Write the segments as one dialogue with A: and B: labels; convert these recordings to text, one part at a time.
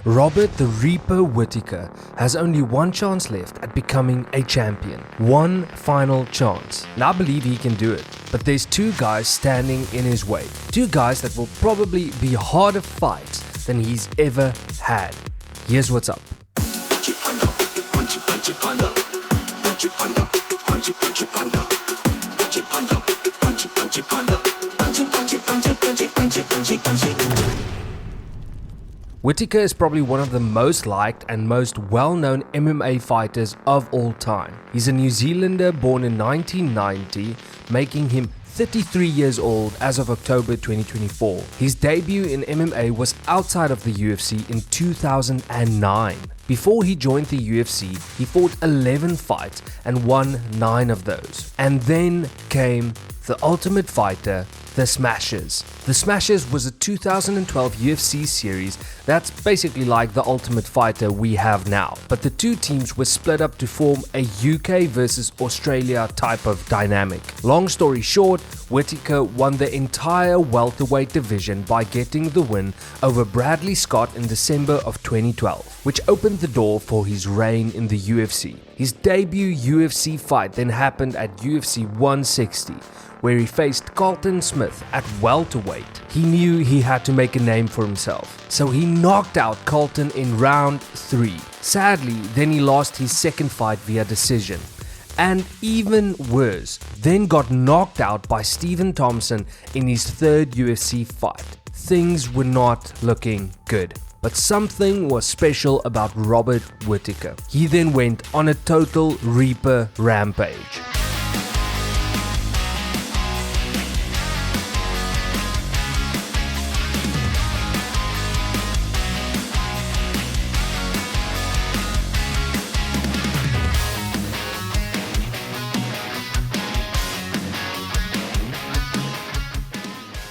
A: Robert the Reaper Whittaker has only one chance left at becoming a champion. One final chance. And I believe he can do it. But there's two guys standing in his way. Two guys that will probably be harder fights than he's ever had. Here's what's up. Whittaker is probably one of the most liked and most well-known MMA fighters of all time. He's a New Zealander born in 1990, making him 33 years old as of October 2024. His debut in MMA was outside of the UFC in 2009. Before he joined the UFC, he fought 11 fights and won 9 of those. And then came the Ultimate Fighter, The Smashers. The Smashers was a 2012 UFC series that's basically like the Ultimate Fighter we have now. But the two teams were split up to form a UK versus Australia type of dynamic. Long story short, Whittaker won the entire welterweight division by getting the win over Bradley Scott in December of 2012, which opened the door for his reign in the UFC. His debut UFC fight then happened at UFC 160, where he faced Carlton Smith at welterweight. He knew he had to make a name for himself, so he knocked out Carlton in round 3. Sadly, then he lost his second fight via decision. And even worse, then got knocked out by Stephen Thompson in his third UFC fight. Things were not looking good. But something was special about Robert Whittaker. He then went on a total Reaper rampage.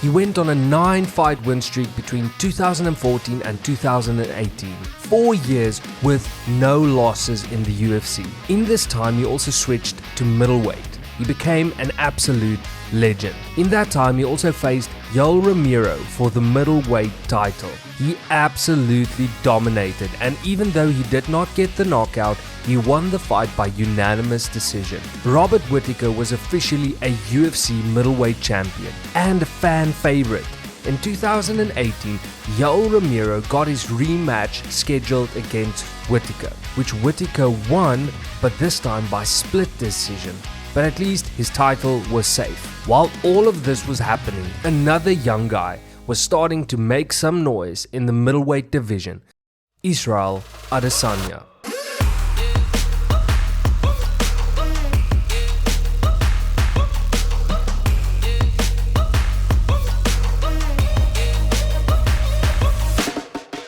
A: He went on a 9-fight win streak between 2014 and 2018. 4 years with no losses in the UFC. In this time, he also switched to middleweight. He became an absolute legend. In that time, he also faced Yoel Romero for the middleweight title. He absolutely dominated, and even though he did not get the knockout, he won the fight by unanimous decision. Robert Whittaker was officially a UFC middleweight champion and a fan favorite. In 2018, Yoel Romero got his rematch scheduled against Whittaker, which Whittaker won, but this time by split decision. But at least his title was safe. While all of this was happening, another young guy was starting to make some noise in the middleweight division: Israel Adesanya.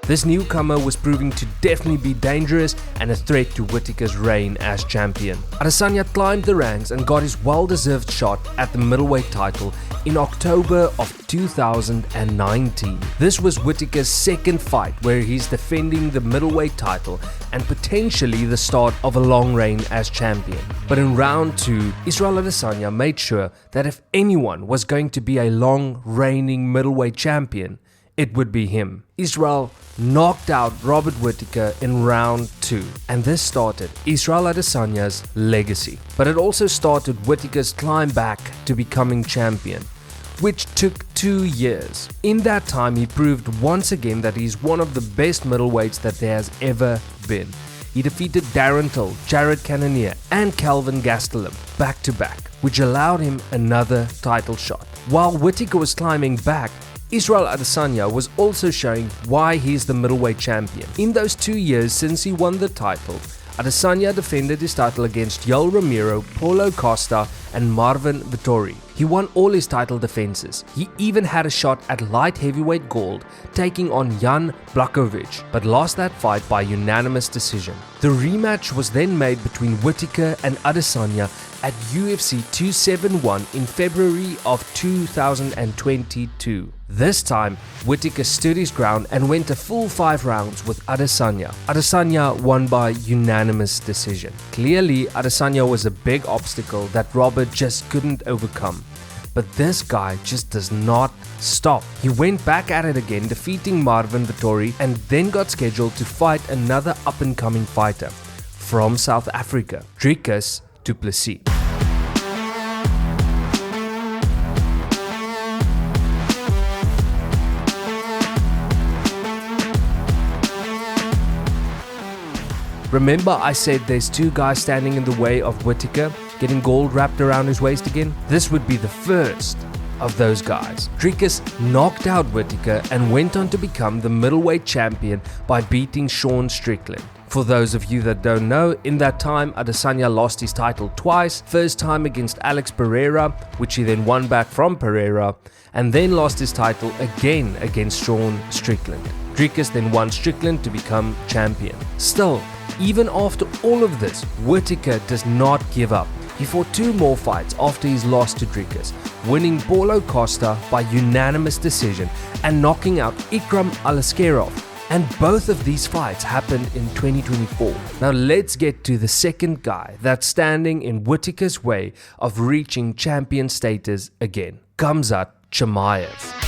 A: This newcomer was proving to definitely be dangerous and a threat to Whittaker's reign as champion. Adesanya climbed the ranks and got his well-deserved shot at the middleweight title in October of 2019. This was Whittaker's second fight where he's defending the middleweight title and potentially the start of a long reign as champion. But in round 2, Israel Adesanya made sure that if anyone was going to be a long reigning middleweight champion, it would be him. Israel knocked out Robert Whittaker in round 2, and this started Israel Adesanya's legacy. But it also started Whittaker's climb back to becoming champion, which took 2 years. In that time, he proved once again that he's one of the best middleweights that there has ever been. He defeated Darren Till, Jared Cannonier, and Kelvin Gastelum back to back, which allowed him another title shot. While Whittaker was climbing back, Israel Adesanya was also showing why he's the middleweight champion. In those 2 years since he won the title, Adesanya defended his title against Yoel Romero, Paulo Costa, and Marvin Vettori. He won all his title defenses. He even had a shot at light heavyweight gold, taking on Jan Blachowicz, but lost that fight by unanimous decision. The rematch was then made between Whittaker and Adesanya at UFC 271 in February of 2022. This time, Whittaker stood his ground and went a full 5 rounds with Adesanya. Adesanya won by unanimous decision. Clearly, Adesanya was a big obstacle that Robert just couldn't overcome. but this guy just does not stop. He went back at it again, defeating Marvin Vettori, and then got scheduled to fight another up-and-coming fighter from South Africa, Dricus du Plessis. Remember I said there's two guys standing in the way of Whittaker getting gold wrapped around his waist again? This would be the first of those guys. Dricus knocked out Whittaker and went on to become the middleweight champion by beating Sean Strickland. For those of you that don't know, in that time Adesanya lost his title twice, first time against Alex Pereira, which he then won back from Pereira, and then lost his title again against Sean Strickland. Dricus then won Strickland to become champion. Still, even after all of this, Whittaker does not give up. He fought 2 more fights after his loss to Dricus, winning Paulo Costa by unanimous decision and knocking out Ikram Aliskerov. And both of these fights happened in 2024. Now let's get to the second guy that's standing in Whittaker's way of reaching champion status again. Khamzat Chimaev.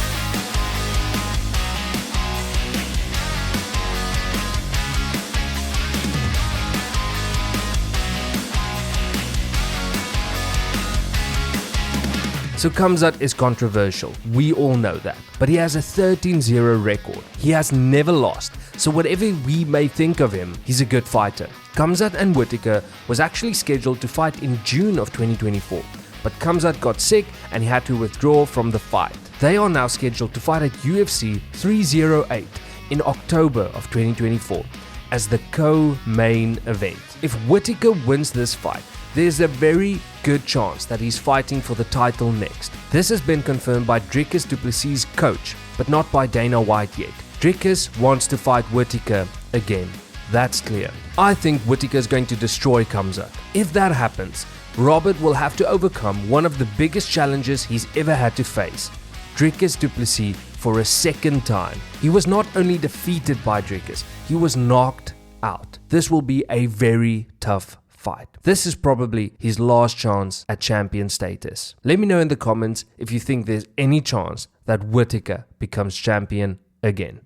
A: So Khamzat is controversial, we all know that, but he has a 13-0 record. He has never lost, so whatever we may think of him, he's a good fighter. Khamzat and Whittaker was actually scheduled to fight in June of 2024, but Khamzat got sick and he had to withdraw from the fight. They are now scheduled to fight at UFC 308 in October of 2024 as the co-main event. If Whittaker wins this fight, there's a very good chance that he's fighting for the title next. This has been confirmed by Dricus du Plessis' coach, but not by Dana White yet. Dricus wants to fight Whittaker again. That's clear. I think Whittaker is going to destroy Khamzat. If that happens, Robert will have to overcome one of the biggest challenges he's ever had to face, Dricus du Plessis, for a second time. He was not only defeated by Dricus, he was knocked out. This will be a very tough fight. This is probably his last chance at champion status. Let me know in the comments if you think there's any chance that Whittaker becomes champion again.